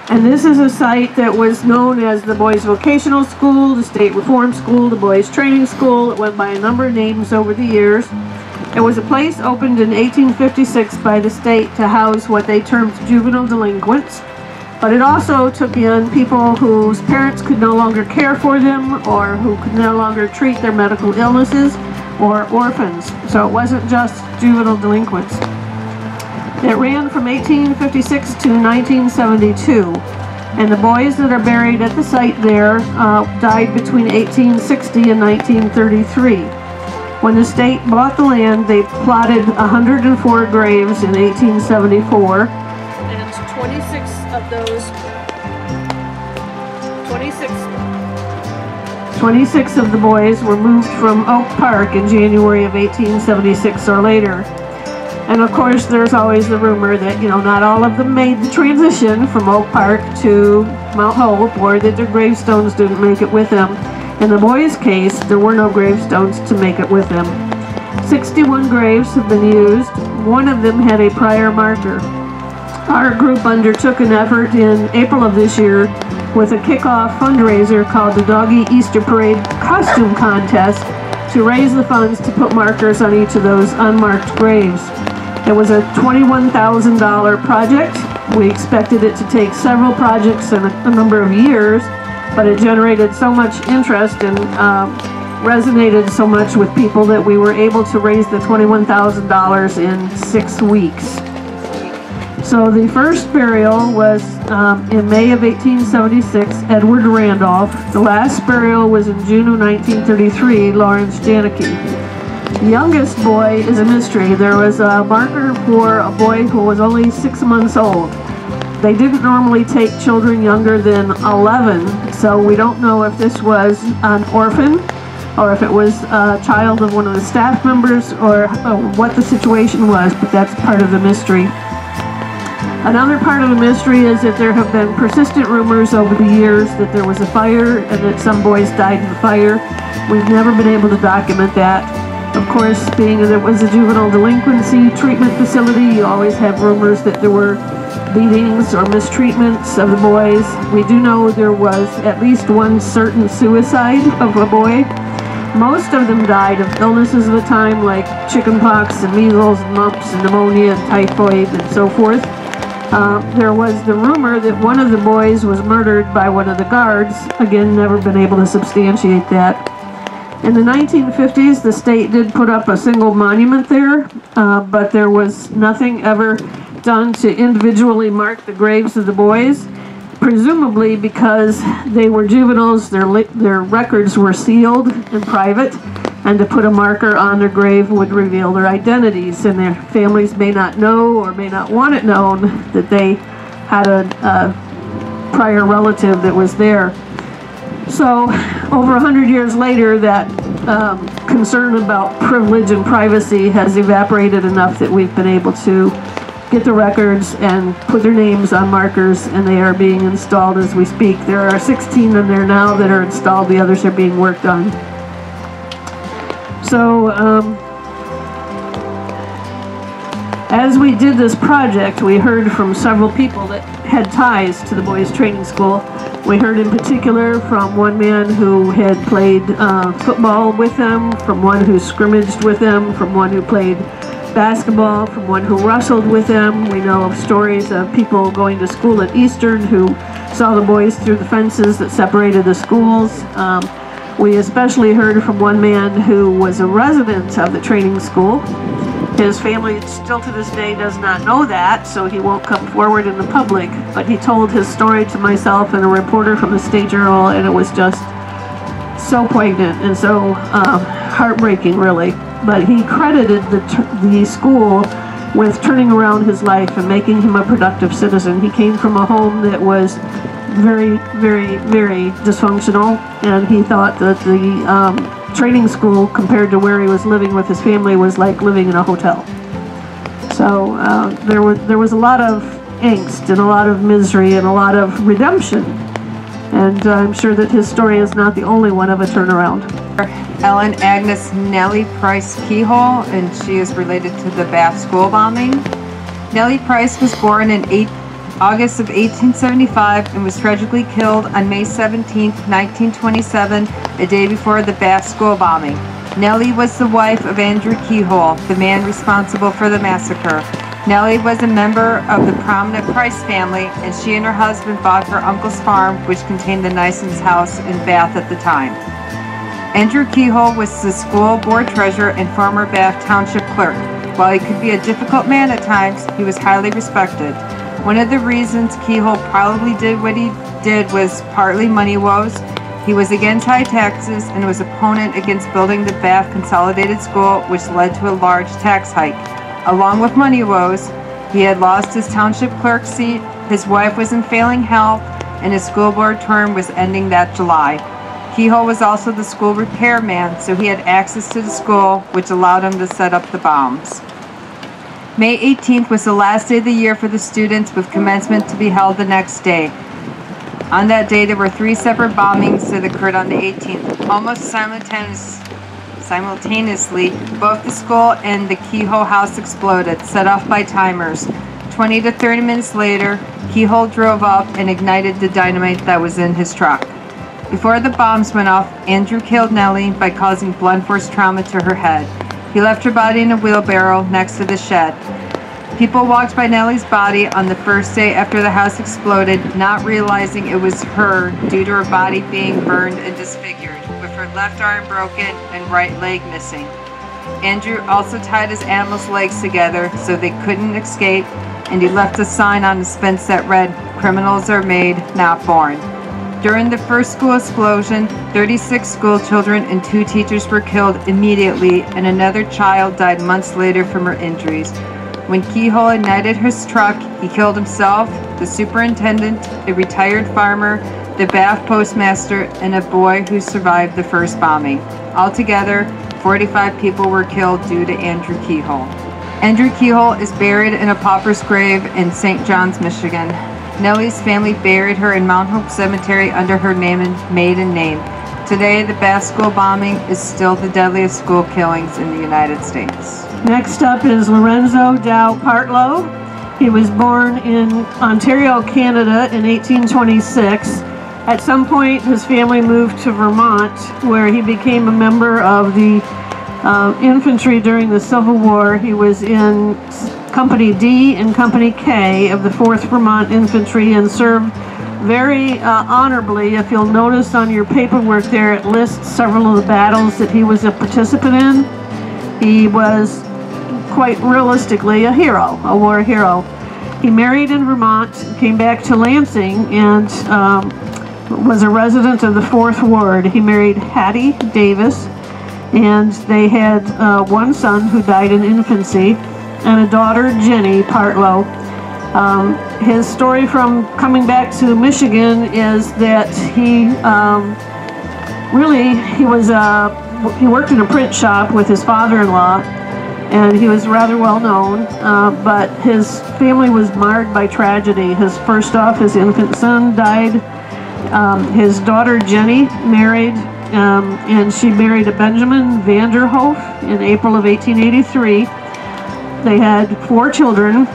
And this is a site that was known as the Boys Vocational School, the State Reform School, the Boys Training School. It went by a number of names over the years. It was a place opened in 1856 by the state to house what they termed juvenile delinquents. But it also took in people whose parents could no longer care for them or who could no longer treat their medical illnesses, or orphans. So it wasn't just juvenile delinquents. It ran from 1856 to 1972, and the boys that are buried at the site there died between 1860 and 1933. When the state bought the land, they plotted 104 graves in 1874, and 26 of those 26 of the boys were moved from Oak Park in January of 1876 or later. And of course, there's always the rumor that, not all of them made the transition from Oak Park to Mount Hope, or that their gravestones didn't make it with them. In the boys' case, there were no gravestones to make it with them. 61 graves have been used. One of them had a prior marker. Our group undertook an effort in April of this year with a kickoff fundraiser called the Doggy Easter Parade Costume Contest to raise the funds to put markers on each of those unmarked graves. It was a $21,000 project. We expected it to take several projects and a number of years, but it generated so much interest and resonated so much with people that we were able to raise the $21,000 in 6 weeks. So the first burial was in May of 1876, Edward Randolph. The last burial was in June of 1933, Lawrence Janicki. The youngest boy is a mystery. There was a marker for a boy who was only 6 months old. They didn't normally take children younger than 11, so we don't know if this was an orphan or if it was a child of one of the staff members, or what the situation was, but that's part of the mystery. Another part of the mystery is that there have been persistent rumors over the years that there was a fire and that some boys died in the fire. We've never been able to document that. Of course, being that it was a juvenile delinquency treatment facility, you always have rumors that there were beatings or mistreatments of the boys. We do know there was at least one certain suicide of a boy. Most of them died of illnesses of the time, like chickenpox and measles and mumps and pneumonia and typhoid and so forth. There was the rumor that one of the boys was murdered by one of the guards. Again, never been able to substantiate that. In the 1950s, the state did put up a single monument there, but there was nothing ever done to individually mark the graves of the boys, presumably because they were juveniles, their records were sealed and private, and to put a marker on their grave would reveal their identities, and their families may not know or may not want it known that they had a prior relative that was there. So over 100 years later, that concern about privilege and privacy has evaporated enough that we've been able to get the records and put their names on markers, and they are being installed as we speak. There are 16 in there now that are installed. The others are being worked on. So as we did this project, we heard from several people that had ties to the Boys Training School. We heard in particular from one man who had played football with them, from one who scrimmaged with them, from one who played basketball, from one who wrestled with them. We know of stories of people going to school at Eastern who saw the boys through the fences that separated the schools. We especially heard from one man who was a resident of the training school. His family still to this day does not know that, so he won't come forward in the public, but he told his story to myself and a reporter from the State Journal, and it was just so poignant and so heartbreaking, really. But he credited the school with turning around his life and making him a productive citizen. He came from a home that was very, very, very dysfunctional, and he thought that the training school, compared to where he was living with his family, was like living in a hotel. So there was a lot of angst and a lot of misery and a lot of redemption, and I'm sure that his story is not the only one of a turnaround. Ellen Agnes Nellie Price Keyhole, and she is related to the Bath school bombing. Nellie Price was born in August of 1875 and was tragically killed on May 17, 1927, a day before the Bath School bombing. Nellie was the wife of Andrew Keyhole, the man responsible for the massacre. Nellie was a member of the prominent Price family, and she and her husband bought her uncle's farm, which contained the Nison's house in Bath at the time. Andrew Keyhole was the school board treasurer and former Bath Township clerk. While he could be a difficult man at times, he was highly respected. One of the reasons Keyhole probably did what he did was partly money woes. He was against high taxes and was opponent against building the Bath Consolidated School, which led to a large tax hike. Along with money woes, he had lost his township clerk seat, his wife was in failing health, and his school board term was ending that July. Keyhole was also the school repairman, so he had access to the school, which allowed him to set up the bombs. May 18th was the last day of the year for the students, with commencement to be held the next day. On that day, there were 3 separate bombings that occurred on the 18th. Almost simultaneously, both the school and the Keyhole house exploded, set off by timers. 20 to 30 minutes later, Keyhole drove up and ignited the dynamite that was in his truck. Before the bombs went off, Andrew killed Nellie by causing blunt force trauma to her head. He left her body in a wheelbarrow next to the shed. People walked by Nellie's body on the first day after the house exploded, not realizing it was her due to her body being burned and disfigured, with her left arm broken and right leg missing. Andrew also tied his animals' legs together so they couldn't escape, and he left a sign on his fence that read, "Criminals are made, not born." During the first school explosion, 36 school children and 2 teachers were killed immediately, and another child died months later from her injuries. When Keyhole ignited his truck, he killed himself, the superintendent, a retired farmer, the Bath postmaster, and a boy who survived the first bombing. Altogether, 45 people were killed due to Andrew Keyhole. Andrew Keyhole is buried in a pauper's grave in St. John's, Michigan. Nellie's family buried her in Mount Hope Cemetery under her maiden name. Today, the Bath School bombing is still the deadliest school killings in the United States. Next up is Lorenzo Dow Partlow. He was born in Ontario, Canada in 1826. At some point, his family moved to Vermont, where he became a member of the infantry during the Civil War. He was in Company D and Company K of the 4th Vermont Infantry and served very honorably. If you'll notice on your paperwork there, it lists several of the battles that he was a participant in. He was quite realistically a hero, a war hero. He married in Vermont, came back to Lansing, and was a resident of the 4th Ward. He married Hattie Davis, and they had 1 son who died in infancy, and a daughter, Jenny Partlow. His story from coming back to Michigan is that he worked in a print shop with his father-in-law, and he was rather well known, but his family was marred by tragedy. First off, his infant son died. His daughter Jenny married, and she married a Benjamin Vanderhoof in April of 1883. They had 4 children.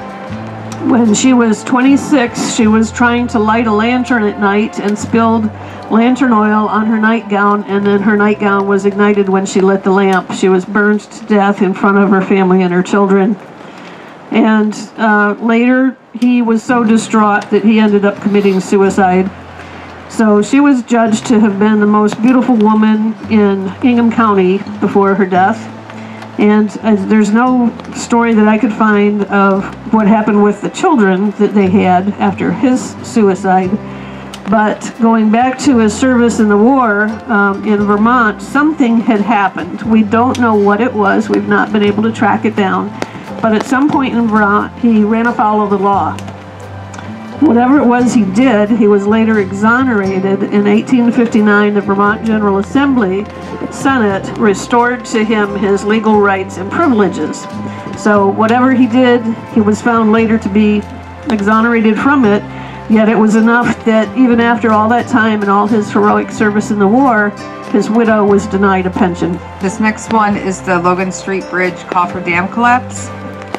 When she was 26, she was trying to light a lantern at night and spilled lantern oil on her nightgown, and then her nightgown was ignited when she lit the lamp. She was burned to death in front of her family and her children. And later, he was so distraught that he ended up committing suicide. So she was judged to have been the most beautiful woman in Ingham County before her death. And there's no story that I could find of what happened with the children that they had after his suicide. But going back to his service in the war in Vermont, something had happened. We don't know what it was. We've not been able to track it down. But at some point in Vermont, he ran afoul of the law. Whatever it was he did, he was later exonerated. In 1859, the Vermont General Assembly Senate restored to him his legal rights and privileges. So whatever he did, he was found later to be exonerated from it, yet it was enough that even after all that time and all his heroic service in the war, his widow was denied a pension. This next one is the Logan Street Bridge Coffer Dam collapse.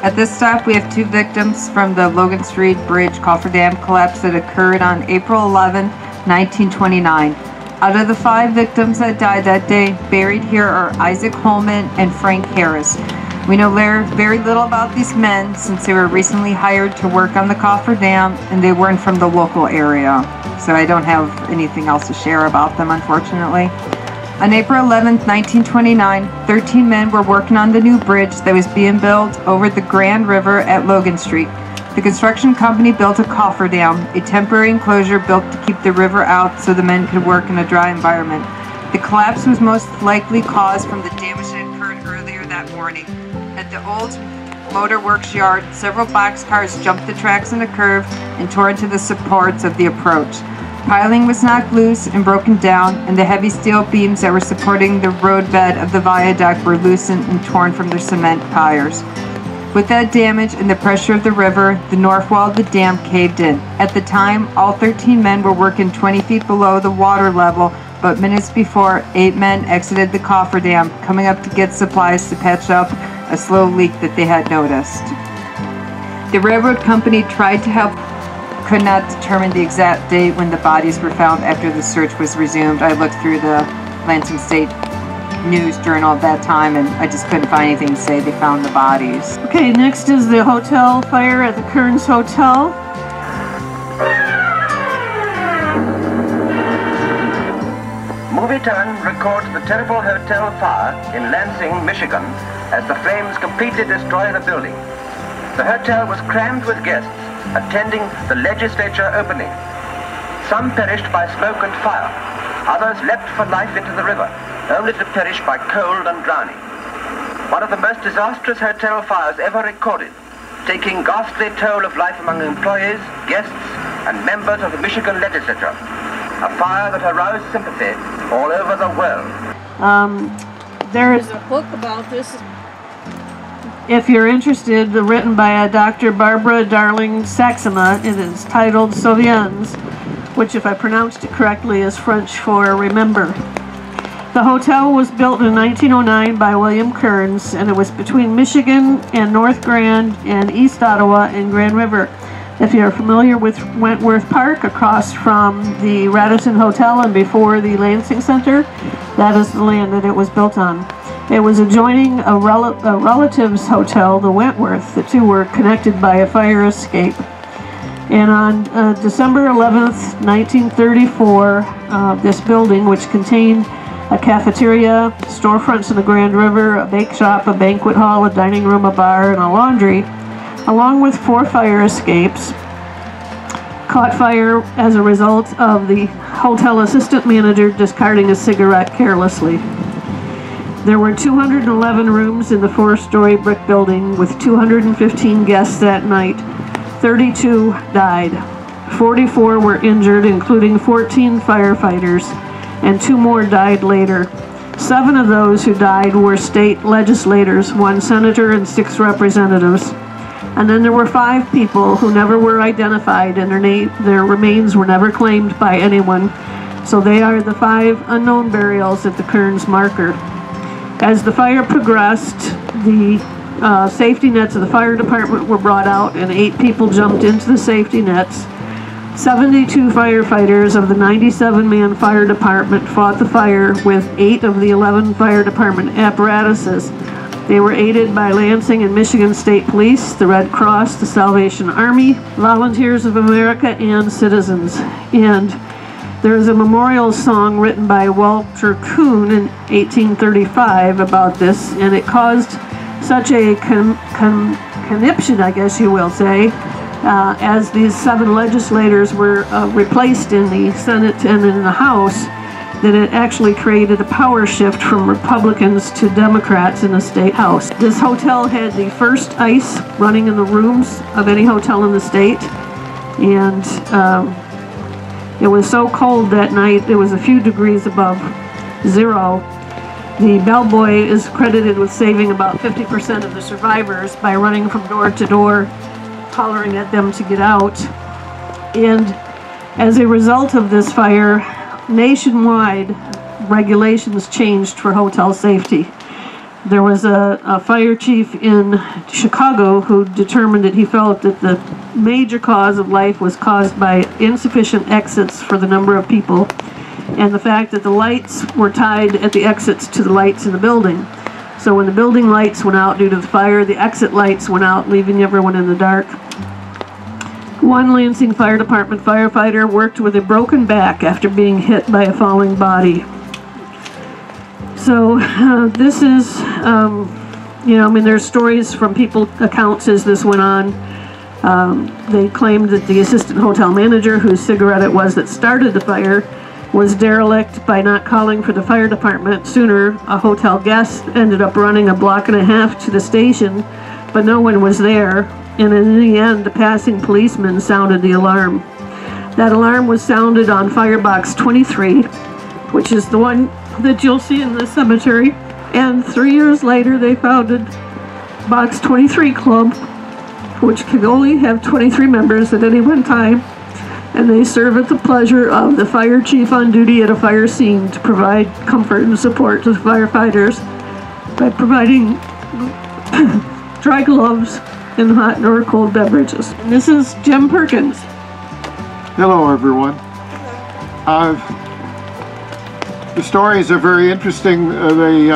At this stop, we have 2 victims from the Logan Street Bridge cofferdam collapse that occurred on April 11, 1929. Out of the 5 victims that died that day, buried here are Isaac Holman and Frank Harris. We know very little about these men since they were recently hired to work on the cofferdam and they weren't from the local area. So I don't have anything else to share about them, unfortunately. On April 11, 1929, 13 men were working on the new bridge that was being built over the Grand River at Logan Street. The construction company built a cofferdam, a temporary enclosure built to keep the river out so the men could work in a dry environment. The collapse was most likely caused from the damage that occurred earlier that morning. At the old motor works yard, several boxcars jumped the tracks in a curve and tore into the supports of the approach. Piling was knocked loose and broken down, and the heavy steel beams that were supporting the roadbed of the viaduct were loosened and torn from their cement piers. With that damage and the pressure of the river, the north wall of the dam caved in. At the time, all 13 men were working 20 feet below the water level, but minutes before, 8 men exited the cofferdam, coming up to get supplies to patch up a slow leak that they had noticed. The railroad company tried to help, could not determine the exact date when the bodies were found after the search was resumed. I looked through the Lansing State News Journal at that time and I just couldn't find anything to say they found the bodies. Okay, next is the hotel fire at the Kearns Hotel. Movie Turn records the terrible hotel fire in Lansing, Michigan, as the flames completely destroy the building. The hotel was crammed with guests attending the legislature opening. Some perished by smoke and fire. Others leapt for life into the river, only to perish by cold and drowning. One of the most disastrous hotel fires ever recorded, taking ghastly toll of life among employees, guests, and members of the Michigan legislature. A fire that aroused sympathy all over the world. There is a book about this, if you're interested, written by a Dr. Barbara Darling Saxema. It is titled Souviens, which, if I pronounced it correctly, is French for remember. The hotel was built in 1909 by William Kearns, and it was between Michigan and North Grand and East Ottawa and Grand River. If you're familiar with Wentworth Park, across from the Radisson Hotel and before the Lansing Center, that is the land that it was built on. It was adjoining a relative's hotel, the Wentworth. The two were connected by a fire escape. And on December 11th, 1934, this building, which contained a cafeteria, storefronts in the Grand River, a bake shop, a banquet hall, a dining room, a bar, and a laundry, along with 4 fire escapes, caught fire as a result of the hotel assistant manager discarding a cigarette carelessly. There were 211 rooms in the 4-story brick building with 215 guests that night. 32 died. 44 were injured, including 14 firefighters, and 2 more died later. 7 of those who died were state legislators, 1 senator and 6 representatives. And then there were 5 people who never were identified, and their remains were never claimed by anyone. So they are the 5 unknown burials at the Kearns marker. As the fire progressed, the safety nets of the fire department were brought out, and 8 people jumped into the safety nets. 72 firefighters of the 97-man fire department fought the fire with 8 of the 11 fire department apparatuses. They were aided by Lansing and Michigan State Police, the Red Cross, the Salvation Army, Volunteers of America, and citizens. And there is a memorial song written by Walter Kuhn in 1835 about this, and it caused such a conniption, I guess you will say, as these 7 legislators were replaced in the Senate and in the House, that it actually created a power shift from Republicans to Democrats in the state house. This hotel had the first ice running in the rooms of any hotel in the state, and it was so cold that night, it was a few degrees above 0. The bellboy is credited with saving about 50% of the survivors by running from door to door, hollering at them to get out. And as a result of this fire, nationwide regulations changed for hotel safety. There was a fire chief in Chicago who determined that he felt that the major cause of life was caused by insufficient exits for the number of people, and the fact that the lights were tied at the exits to the lights in the building. So when the building lights went out due to the fire, the exit lights went out, leaving everyone in the dark. One Lansing Fire Department firefighter worked with a broken back after being hit by a falling body. So this is, there's stories from people, accounts as this went on. They claimed that the assistant hotel manager, whose cigarette it was that started the fire, was derelict by not calling for the fire department sooner. A hotel guest ended up running a block and a half to the station, but no one was there. And in the end, a passing policeman sounded the alarm. That alarm was sounded on Firebox 23, which is the one that you'll see in the cemetery. And 3 years later, they founded Box 23 Club, which can only have 23 members at any one time. And they serve at the pleasure of the fire chief on duty at a fire scene to provide comfort and support to the firefighters by providing dry gloves and hot or cold beverages. And this is Jim Perkins. Hello, everyone. The stories are very interesting. They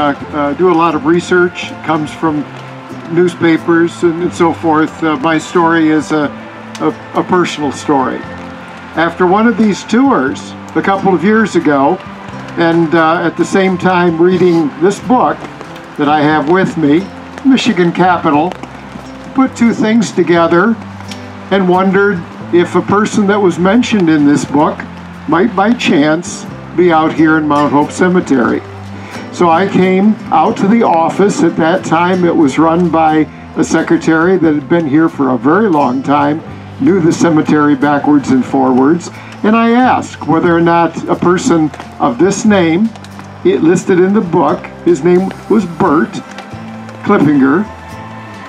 do a lot of research. It comes from newspapers and so forth. My story is a personal story. After one of these tours a couple of years ago, and at the same time reading this book that I have with me, Michigan Capital, put two things together and wondered if a person that was mentioned in this book might by chance be out here in Mount Hope Cemetery. So I came out to the office. At that time it was run by a secretary that had been here for a very long time, knew the cemetery backwards and forwards, and I asked whether or not a person of this name, it listed in the book, his name was Bert Klippinger.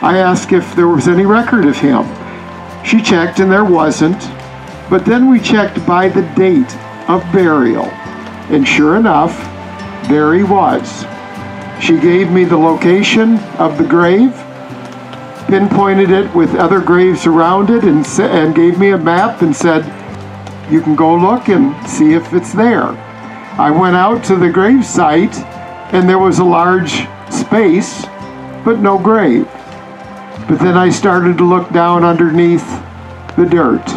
I asked if there was any record of him. She checked and there wasn't, but then we checked by the date of burial, and sure enough, there he was. She gave me the location of the grave, pinpointed it with other graves around it, and gave me a map and said, you can go look and see if it's there. I went out to the grave site and there was a large space, but no grave. But then I started to look down underneath the dirt,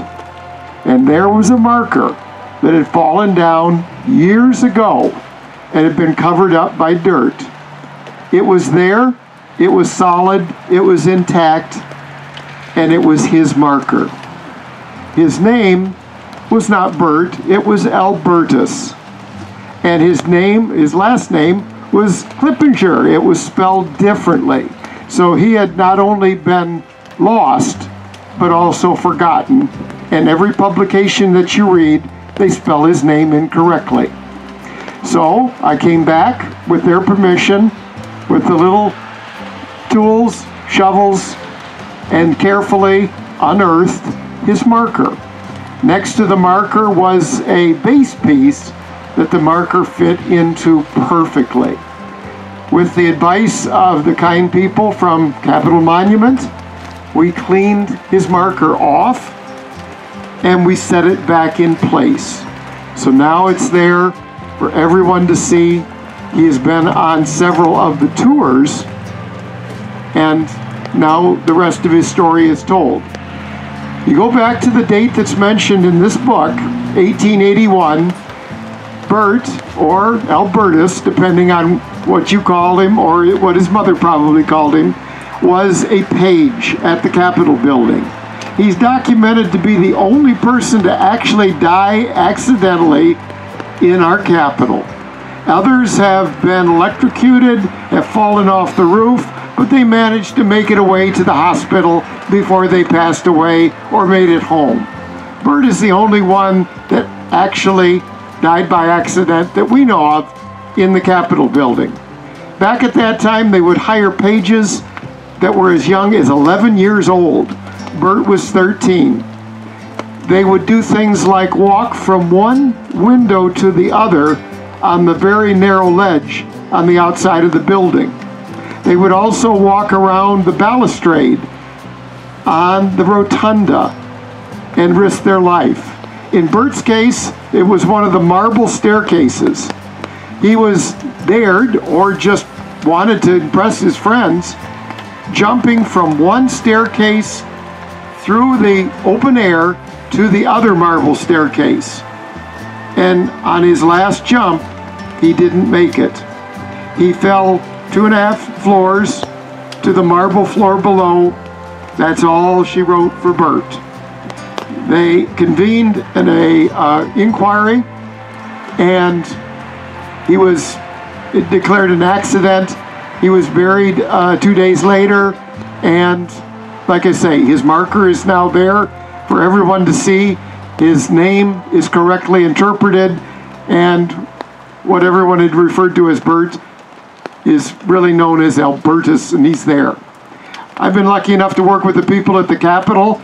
and there was a marker that had fallen down years ago and had been covered up by dirt. It was there, it was solid, it was intact, and it was his marker. His name was not Bert, it was Albertus. And his last name was Klippinger. It was spelled differently. So he had not only been lost, but also forgotten. And every publication that you read, they spell his name incorrectly. So I came back with their permission, with the little tools, shovels, and carefully unearthed his marker. Next to the marker was a base piece that the marker fit into perfectly. With the advice of the kind people from Capitol Monument, we cleaned his marker off and we set it back in place. So now it's there for everyone to see. He has been on several of the tours, and now the rest of his story is told. You go back to the date that's mentioned in this book, 1881, Bert, or Albertus, depending on what you call him or what his mother probably called him, was a page at the Capitol building. He's documented to be the only person to actually die accidentally in our Capitol. Others have been electrocuted, have fallen off the roof, but they managed to make it away to the hospital before they passed away or made it home. Bert is the only one that actually died by accident that we know of in the Capitol building. Back at that time, they would hire pages that were as young as 11 years old. Bert was 13. They would do things like walk from one window to the other on the very narrow ledge on the outside of the building. They would also walk around the balustrade on the rotunda and risk their life. In Bert's case, it was one of the marble staircases. He was dared, or just wanted to impress his friends, jumping from one staircase through the open air to the other marble staircase. And on his last jump, he didn't make it. He fell 2.5 floors to the marble floor below. That's all she wrote for Bert. They convened an inquiry, and he was declared an accident. He was buried 2 days later, and like I say, his marker is now there for everyone to see. His name is correctly interpreted, and what everyone had referred to as Bert is really known as Albertus, and he's there. I've been lucky enough to work with the people at the Capitol.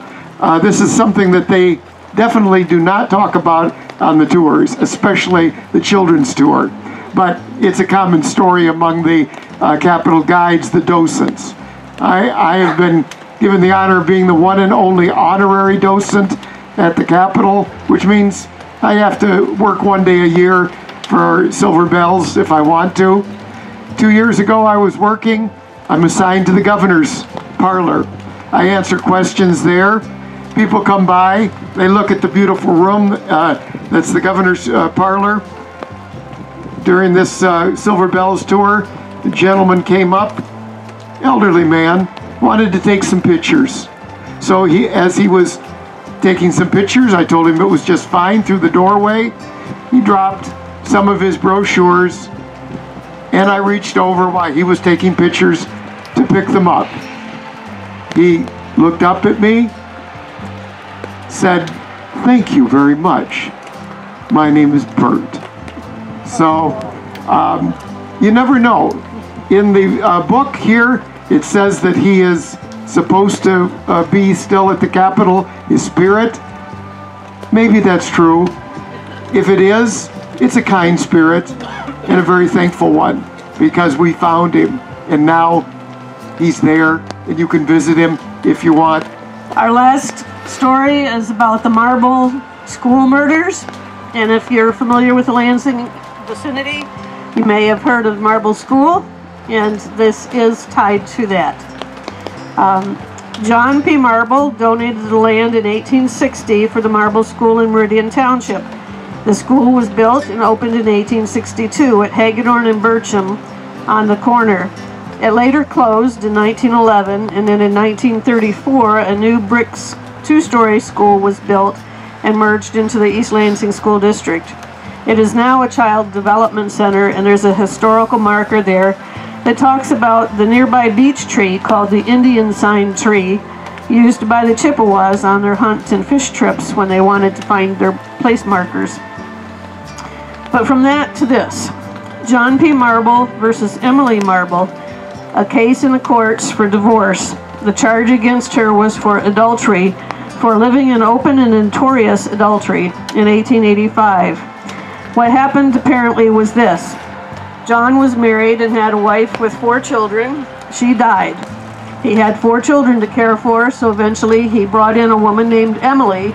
This is something that they definitely do not talk about on the tours, especially the children's tour. But it's a common story among the Capitol guides, the docents. I have been given the honor of being the one and only honorary docent at the Capitol, which means I have to work 1 day a year for Silver Bells if I want to. 2 years ago I was working. I'm assigned to the governor's parlor. I answer questions there. People come by, they look at the beautiful room that's the governor's parlor. During this Silver Bells tour, the gentleman came up, elderly man, wanted to take some pictures. So as he was taking some pictures, I told him it was just fine through the doorway. He dropped some of his brochures, and I reached over while he was taking pictures to pick them up. He looked up at me, said, "Thank you very much. My name is Bert." So you never know. In the book here, it says that he is supposed to be still at the Capitol, his spirit. Maybe that's true. If it is, it's a kind spirit and a very thankful one, because we found him and now he's there and you can visit him if you want. Our last story is about the Marble school murders, and if you're familiar with the Lansing vicinity, you may have heard of Marble School, and this is tied to that. John P. Marble donated the land in 1860 for the Marble School in Meridian Township. The school was built and opened in 1862 at Hagedorn and Bircham on the corner. It later closed in 1911, and then in 1934 a new brick two-story school was built and merged into the East Lansing School District. It is now a child development center, and there's a historical marker there that talks about the nearby beech tree called the Indian sign tree, used by the Chippewas on their hunt and fish trips when they wanted to find their place markers. But from that to this, John P. Marble versus Emily Marble, a case in the courts for divorce. The charge against her was for adultery, for living in open and notorious adultery in 1885. What happened apparently was this. John was married and had a wife with 4 children. She died. He had 4 children to care for, so eventually he brought in a woman named Emily,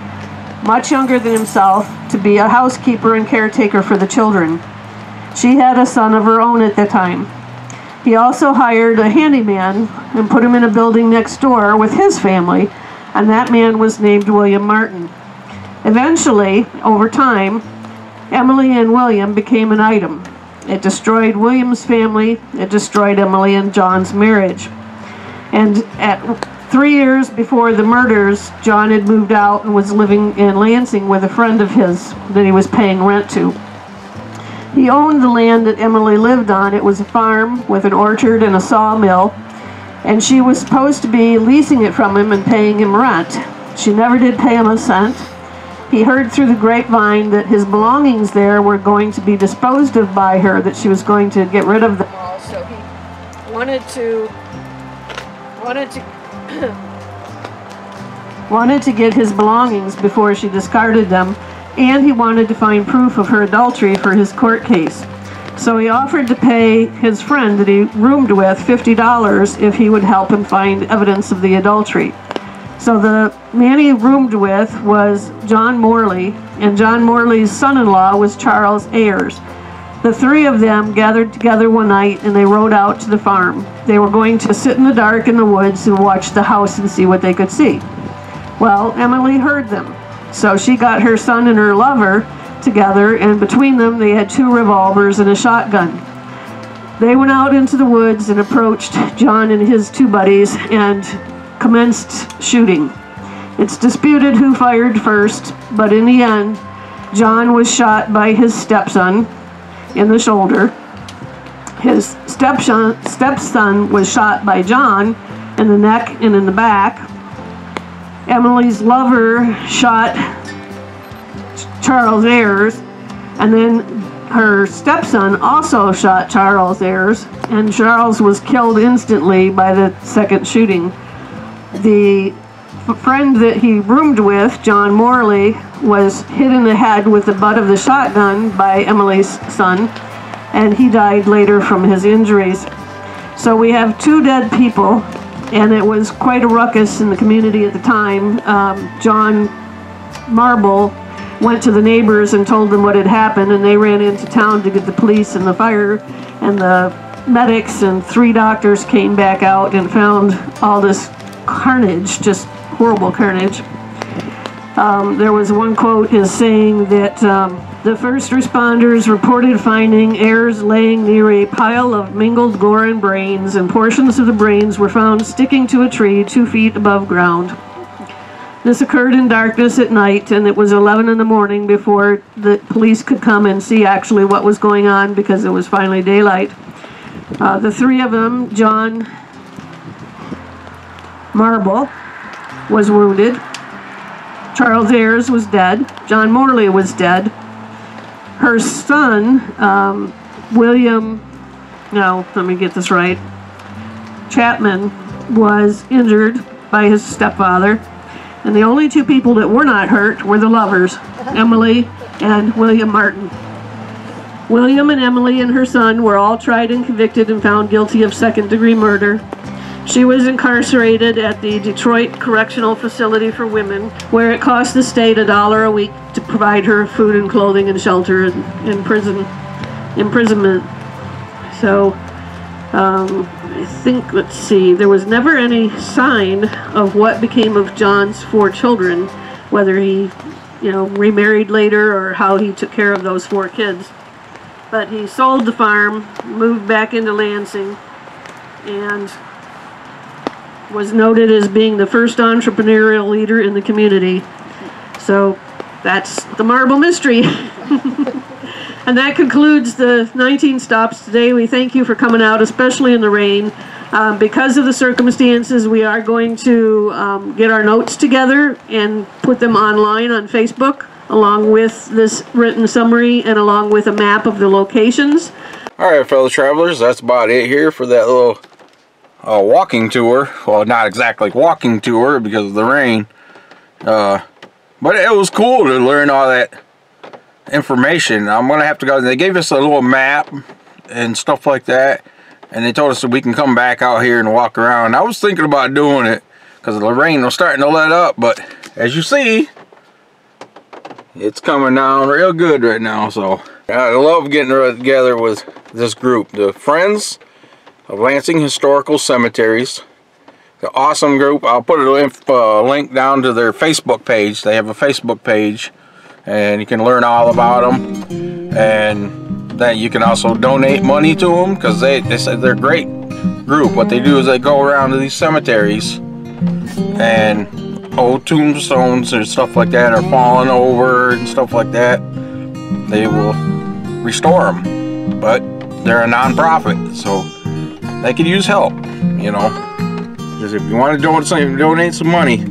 much younger than himself, to be a housekeeper and caretaker for the children. She had a son of her own at the time. He also hired a handyman and put him in a building next door with his family, and that man was named William Martin. Eventually, over time, Emily and William became an item. It destroyed William's family, it destroyed Emily and John's marriage. And at 3 years before the murders, John had moved out and was living in Lansing with a friend of his that he was paying rent to. He owned the land that Emily lived on. It was a farm with an orchard and a sawmill, and she was supposed to be leasing it from him and paying him rent. She never did pay him a cent. He heard through the grapevine that his belongings there were going to be disposed of by her, that she was going to get rid of them all, so he wanted to get his belongings before she discarded them, and he wanted to find proof of her adultery for his court case. So he offered to pay his friend that he roomed with $50 if he would help him find evidence of the adultery. So the man he roomed with was John Morley, and John Morley's son-in-law was Charles Ayers. The three of them gathered together one night and they rode out to the farm. They were going to sit in the dark in the woods and watch the house and see what they could see. Well, Emily heard them. So she got her son and her lover together, and between them they had 2 revolvers and a shotgun. They went out into the woods and approached John and his 2 buddies and commenced shooting. It's disputed who fired first, but in the end, John was shot by his stepson in the shoulder. His stepson was shot by John in the neck and in the back. Emily's lover shot Charles Ayers, and then her stepson also shot Charles Ayers, and Charles was killed instantly by the second shooting. The friend that he roomed with, John Morley, was hit in the head with the butt of the shotgun by Emily's son, and he died later from his injuries. So we have 2 dead people, and it was quite a ruckus in the community at the time. John Marble went to the neighbors and told them what had happened, and they ran into town to get the police and the fire and the medics, and 3 doctors came back out and found all this carnage, just horrible carnage. There was one quote is saying that the first responders reported finding Ayers laying near a pile of mingled gore and brains, and portions of the brains were found sticking to a tree 2 feet above ground. This occurred in darkness at night, and it was 11 in the morning before the police could come and see actually what was going on, because it was finally daylight. The 3 of them, John Marble was wounded. Charles Ayers was dead. John Morley was dead. Her son, Chapman, was injured by his stepfather. And the only 2 people that were not hurt were the lovers, Emily and William Martin. William and Emily and her son were all tried and convicted and found guilty of second-degree murder. She was incarcerated at the Detroit Correctional Facility for Women, where it cost the state $1 a week to provide her food and clothing and shelter and imprisonment. So, I think, let's see, there was never any sign of what became of John's 4 children, whether he, remarried later or how he took care of those 4 kids. But he sold the farm, moved back into Lansing, and was noted as being the first entrepreneurial leader in the community. So that's the Marble Mystery. And that concludes the 19 stops today. We thank you for coming out, especially in the rain. Because of the circumstances, we are going to get our notes together and put them online on Facebook, along with this written summary and along with a map of the locations. Alright, fellow travelers, that's about it here for that little walking tour. Well, not exactly walking tour because of the rain. But it was cool to learn all that information. I'm going to have to go. They gave us a little map and stuff like that. And they told us that we can come back out here and walk around. I was thinking about doing it because the rain was starting to let up. But as you see, it's coming down real good right now. So I love getting together with this group, the Friends of Lansing Historical Cemeteries. The awesome group. I'll put a link down to their Facebook page. They have a Facebook page, and you can learn all about them. And then you can also donate money to them, because they said they're a great group. What they do is they go around to these cemeteries, and old tombstones and stuff like that are falling over and stuff like that. They will restore them, but they're a non-profit, so they could use help, because if you want to donate some money,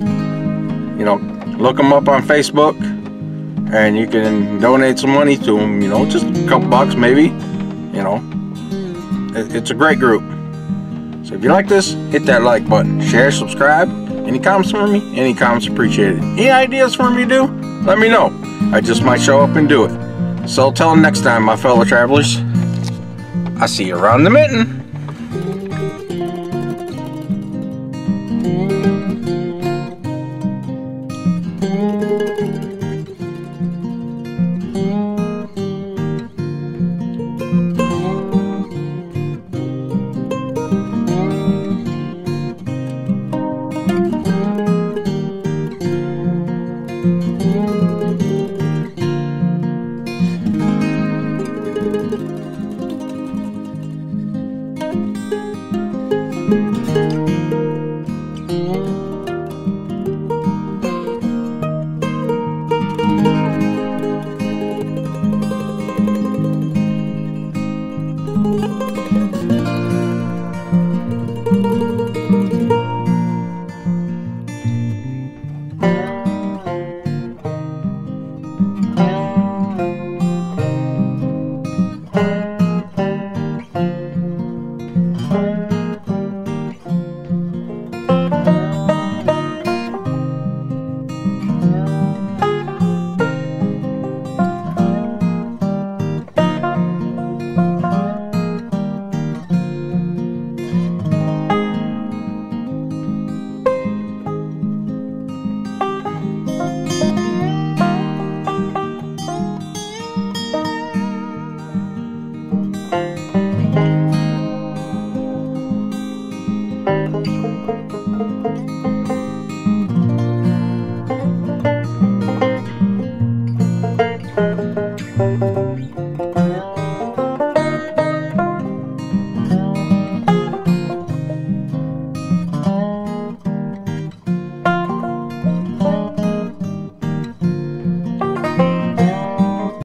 look them up on Facebook, and you can donate some money to them, just a couple bucks maybe, It's a great group. So if you like this, hit that like button, share, subscribe. Any comments for me? Any comments appreciated. Any ideas for me to do? Let me know. I just might show up and do it. So till next time, my fellow travelers. I'll see you around the mitten.